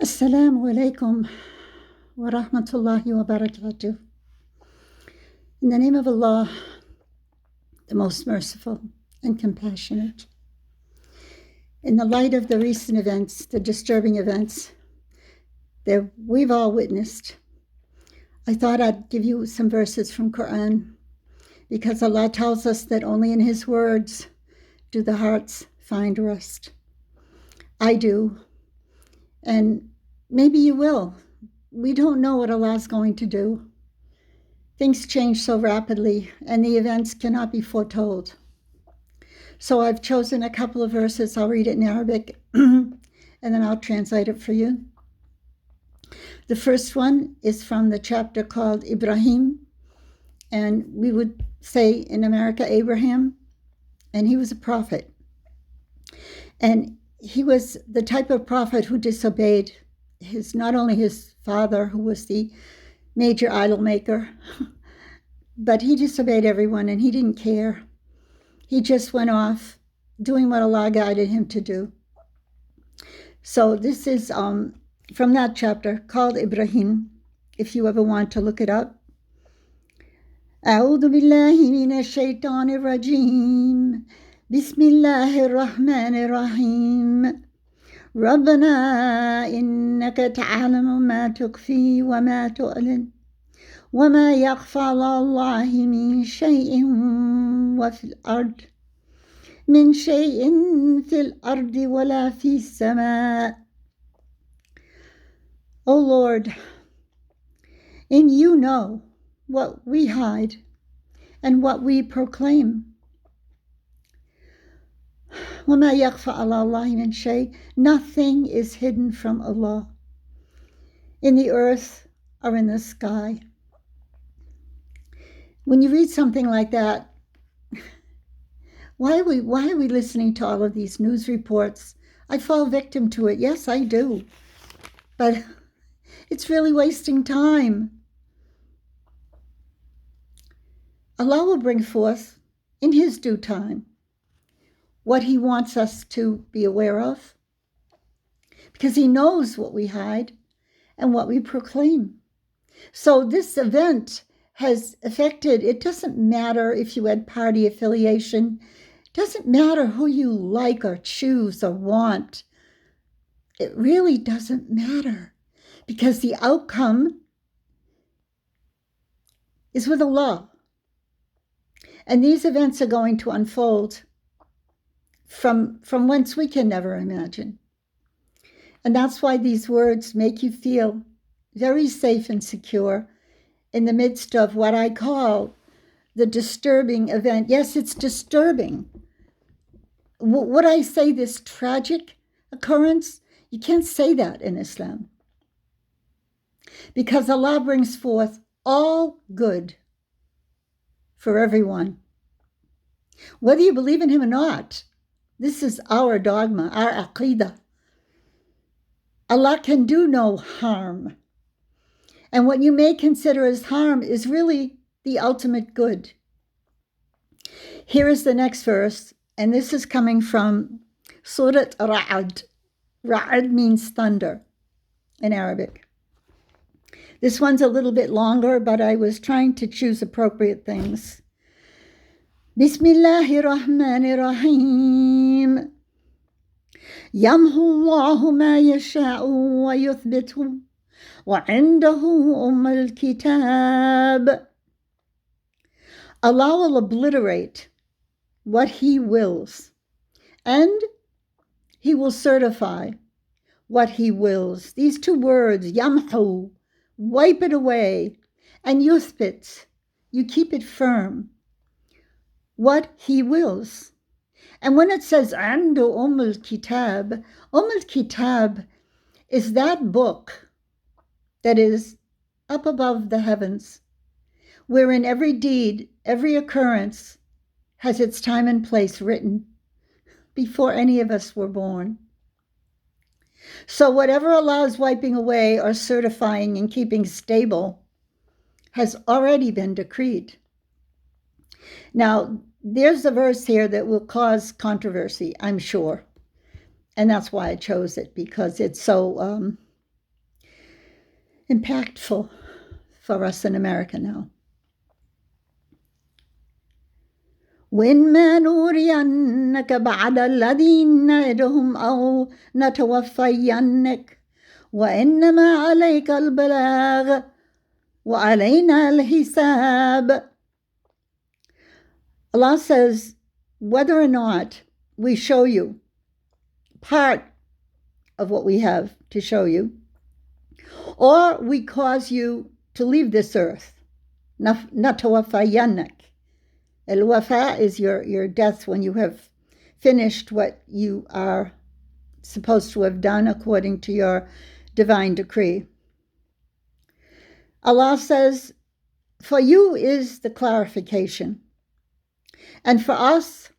Assalamu alaikum wa rahmatullahi wa barakatuh. In the name of Allah, the most merciful and compassionate. In the light of the recent events, the disturbing events that we've all witnessed, I thought I'd give you some verses from Quran, because Allah tells us that only in His words do the hearts find rest. I do, and maybe you will. We don't know what Allah's going to do. Things change so rapidly, and the events cannot be foretold. So I've chosen a couple of verses. I'll read it in Arabic, and then I'll translate it for you. The first one is from the chapter called Ibrahim, and we would say in America, Abraham, and he was a prophet. And he was the type of prophet who disobeyed not only his father, who was the major idol maker, but he disobeyed everyone and he didn't care. He just went off doing what Allah guided him to do. So this is from that chapter called Ibrahim, if you ever want to look it up. أعوذ بالله من الشيطان الرجيم بسم الله الرحمن الرحيم ربنا إنك تعلم ما تخفي وما تعلن وما يخفى على الله من شيء في الأرض ولا في السماء. O Lord, and you know what we hide and what we proclaim. وَمَا يَخْفَى عَلَى اللَّهِ مِنْ شَيْءٍ. Nothing is hidden from Allah in the earth or in the sky. When you read something like that, why are we listening to all of these news reports? I fall victim to it. Yes, I do. But it's really wasting time. Allah will bring forth in His due time what He wants us to be aware of, because He knows what we hide and what we proclaim. So this event has affected, it doesn't matter if you had party affiliation, it doesn't matter who you like or choose or want. It really doesn't matter, because the outcome is with Allah. And these events are going to unfold from whence we can never imagine. And that's why these words make you feel very safe and secure in the midst of what I call the disturbing event. Yes, it's disturbing. Would I say this tragic occurrence? You can't say that in Islam, because Allah brings forth all good for everyone, whether you believe in Him or not. This is our dogma, our aqidah. Allah can do no harm. And what you may consider as harm is really the ultimate good. Here is the next verse, and this is coming from Surat Ra'ad. Ra'ad means thunder in Arabic. This one's a little bit longer, but I was trying to choose appropriate things. Bismillahir Rahmanir Rahim. Yamhu Allahu ma yasha'u wa yuthbitu wa 'indahu al-kitab. Allah will obliterate what He wills, and He will certify what He wills. These two words, yamhu, wipe it away, and yuthbit, you keep it firm, what He wills. And when it says andu al-kitab is that book that is up above the heavens, wherein every deed, every occurrence has its time and place written before any of us were born. So whatever Allah is wiping away or certifying and keeping stable has already been decreed. Now, there's a verse here that will cause controversy, I'm sure. And that's why I chose it, because it's so impactful for us in America now. وإما نرينك بعد الذين نعدهم أو نتوفينك وإنما عليك البلاغ وعلينا الحساب. Allah says, whether or not we show you part of what we have to show you, or we cause you to leave this earth, نتوفينك. El-wafa is your death when you have finished what you are supposed to have done according to your divine decree. Allah says, for you is the clarification, and for us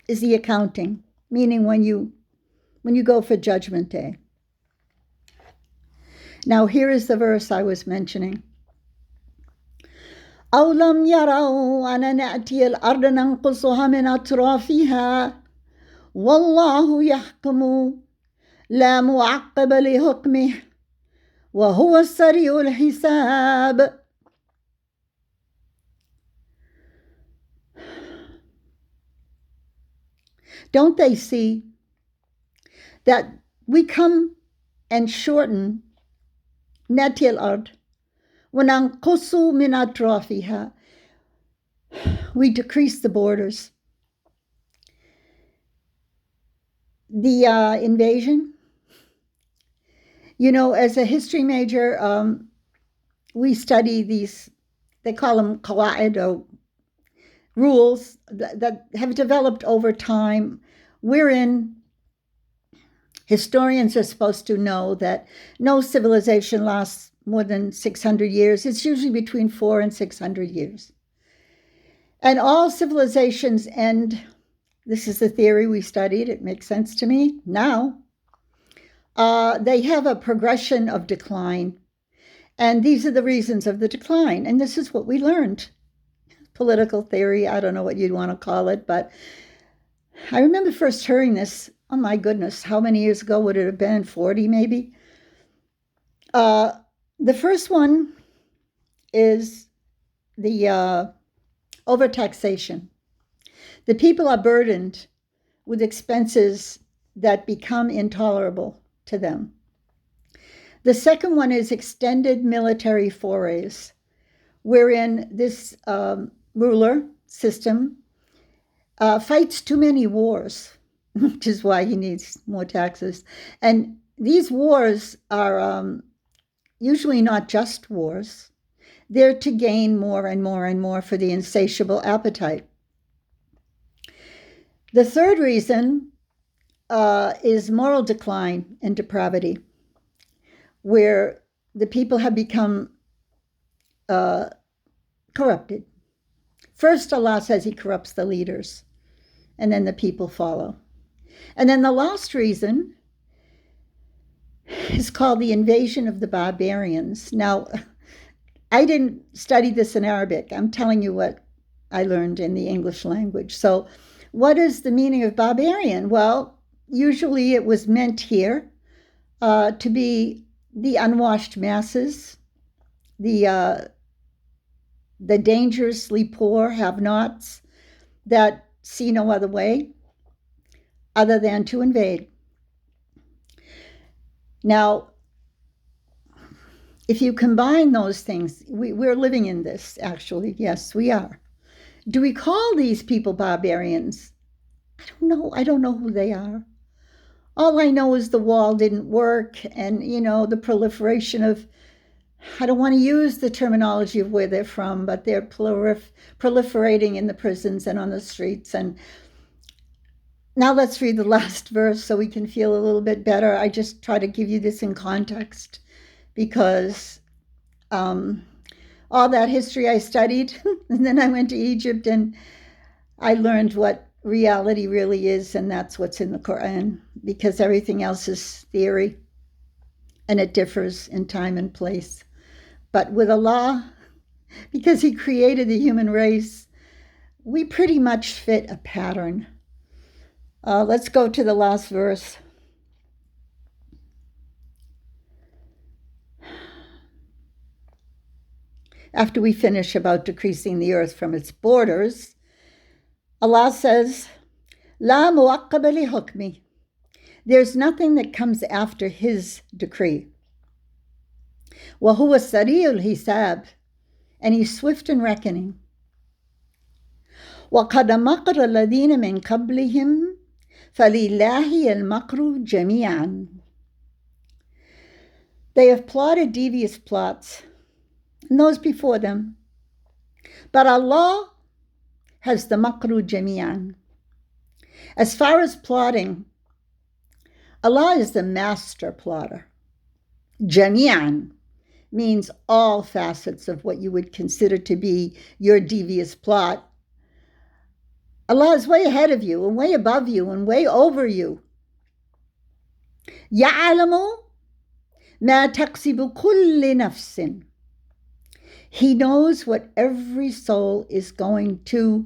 is the accounting, meaning when you go for Judgment Day. Now here is the verse I was mentioning. أَوْ لَمْ يَرَوْا أَنَّ نَأْتِيَ الْأَرْضَ نَنْقُصُهَا مِنْ أَطْرَافِهَا وَاللَّهُ يَحْكُمُ لَا مُعَقِّبَ لِحُكْمِهِ وَهُوَ السَّرِيعُ الْحِسَابِ. Don't they see that we come and shorten نَأْتِيَ الْأَرْض وَنَنْقُصُ مِنْ أَطْرَافِهَا. We decrease the borders. The invasion, as a history major, we study these, they call them qawaid, or rules that have developed over time, wherein historians are supposed to know that no civilization lasts more than 600 years. It's usually between 400 and 600 years. And all civilizations end, this is the theory we studied, it makes sense to me now, they have a progression of decline. And these are the reasons of the decline. And this is what we learned. Political theory, I don't know what you'd want to call it, but I remember first hearing this, oh my goodness, how many years ago would it have been? 40 maybe? The first one is the overtaxation. The people are burdened with expenses that become intolerable to them. The second one is extended military forays, wherein this ruler system fights too many wars, which is why he needs more taxes. And these wars are usually not just wars. They're to gain more and more and more for the insatiable appetite. The third reason is moral decline and depravity, where the people have become corrupted. First, Allah says he corrupts the leaders, and then the people follow. And then the last reason is called the invasion of the barbarians. Now, I didn't study this in Arabic. I'm telling you what I learned in the English language. So what is the meaning of barbarian? Well, usually it was meant here to be the unwashed masses, the dangerously poor have-nots that see no other way other than to invade. Now, if you combine those things, we're living in this, actually. Yes, we are. Do we call these people barbarians? I don't know. I don't know who they are. All I know is the wall didn't work, and, the proliferation of, I don't want to use the terminology of where they're from, but they're proliferating in the prisons and on the streets. And now let's read the last verse so we can feel a little bit better. I just try to give you this in context because all that history I studied, and then I went to Egypt and I learned what reality really is, and that's what's in the Quran, because everything else is theory and it differs in time and place. But with Allah, because he created the human race, we pretty much fit a pattern. Let's go to the last verse. after we finish about decreasing the earth from its borders, Allah says, La mu'aqqaba li hukmi. There's nothing that comes after His decree. Wa huwa sari'ul hisab. And He's swift in reckoning. وَقَدْ مَكَرَ الَّذِينَ مِنْ قَبْلِهِمْ فَلِلَّهِ الْمَكْرُ جَمِيعًا. They have plotted devious plots, and those before them. But Allah has the makru jami'an. As far as plotting, Allah is the master plotter. Jami'an means all facets of what you would consider to be your devious plot. Allah is way ahead of you and way above you and way over you. يَعْلَمُ مَا تَكْسِبُ كُلِّ نَفْسٍ. He knows what every soul is going to.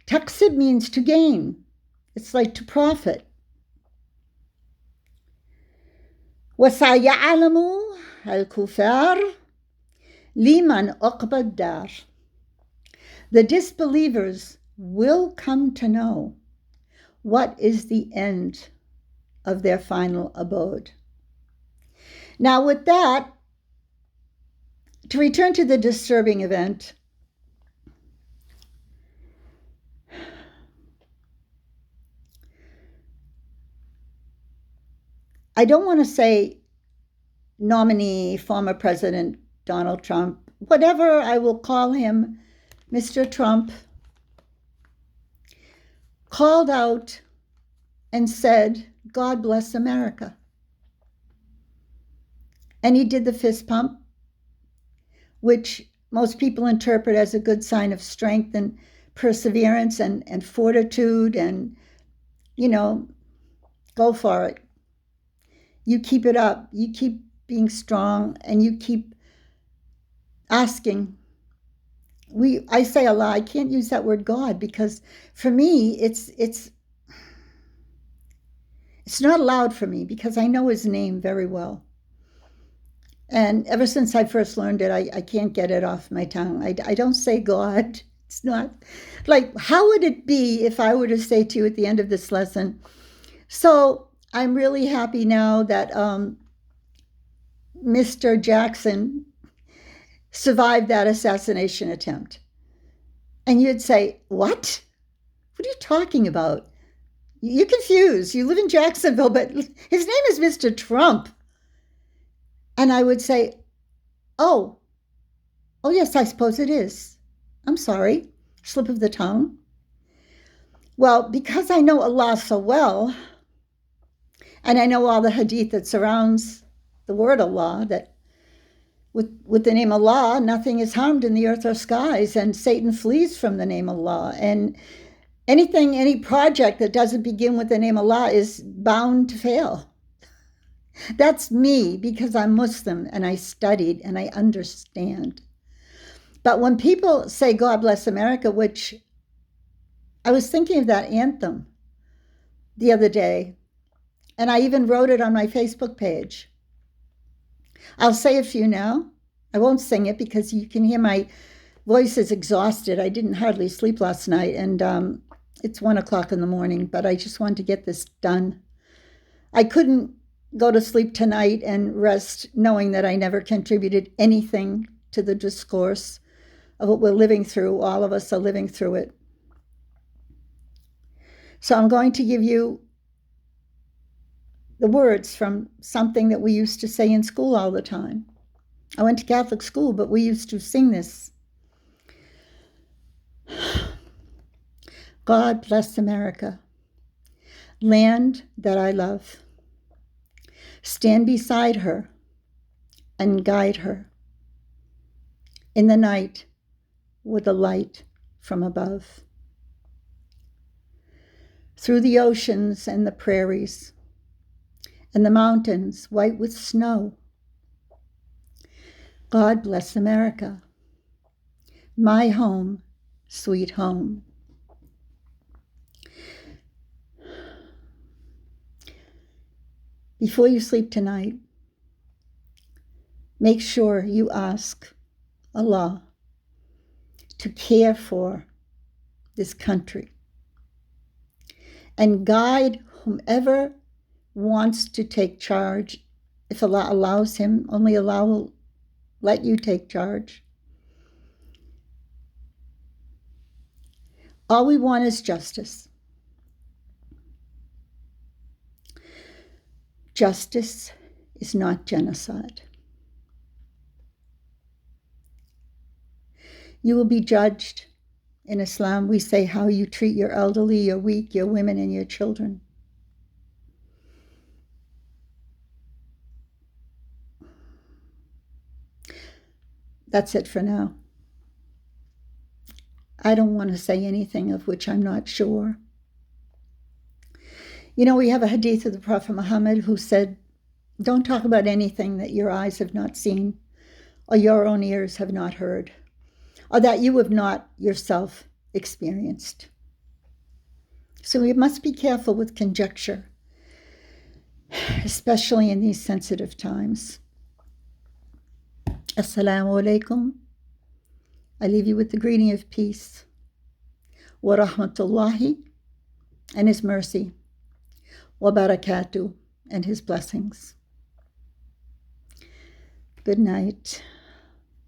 Taksib means to gain. It's like to profit. وَسَيَعْلَمُ الْكُفَّارُ لِمَنْ عُقْبَى الدَّارِ. The disbelievers will come to know what is the end of their final abode. Now with that, to return to the disturbing event, I don't want to say nominee, former President Donald Trump, whatever I will call him, Mr. Trump, called out and said, God bless America. And he did the fist pump, which most people interpret as a good sign of strength and perseverance and fortitude and, go for it. You keep it up. You keep being strong and you keep asking. I say Allah, I can't use that word God because for me, it's not allowed for me because I know His name very well. And ever since I first learned it, I can't get it off my tongue. I don't say God. It's not like, how would it be if I were to say to you at the end of this lesson? So I'm really happy now that Mr. Jackson survived that assassination attempt. And you'd say, what? What are you talking about? You're confused. You live in Jacksonville, but his name is Mr. Trump. And I would say, oh, yes, I suppose it is. I'm sorry, slip of the tongue. Well, because I know Allah so well, and I know all the hadith that surrounds the word Allah, that with the name Allah, nothing is harmed in the earth or skies, and Satan flees from the name Allah. And any project that doesn't begin with the name Allah is bound to fail. That's me because I'm Muslim and I studied and I understand. But when people say God bless America, which I was thinking of that anthem the other day, and I even wrote it on my Facebook page. I'll say a few now. I won't sing it because you can hear my voice is exhausted. I didn't hardly sleep last night, and it's 1:00 in the morning, but I just wanted to get this done. I couldn't go to sleep tonight and rest knowing that I never contributed anything to the discourse of what we're living through. All of us are living through it. So I'm going to give you the words from something that we used to say in school all the time. I went to Catholic school, but we used to sing this. God bless America, land that I love. Stand beside her and guide her in the night with a light from above. Through the oceans and the prairies and the mountains white with snow. God bless America, my home, sweet home. Before you sleep tonight, make sure you ask Allah to care for this country and guide whomever wants to take charge. If Allah allows him, only Allah will let you take charge. All we want is justice. Justice is not genocide. You will be judged. In Islam, we say how you treat your elderly, your weak, your women, and your children. That's it for now. I don't want to say anything of which I'm not sure. You know, we have a hadith of the Prophet Muhammad who said, don't talk about anything that your eyes have not seen or your own ears have not heard, or that you have not yourself experienced. So we must be careful with conjecture, especially in these sensitive times. Assalamu alaikum. I leave you with the greeting of peace. Wa rahmatullahi, and his mercy. Wa barakatuh, and his blessings. Good night.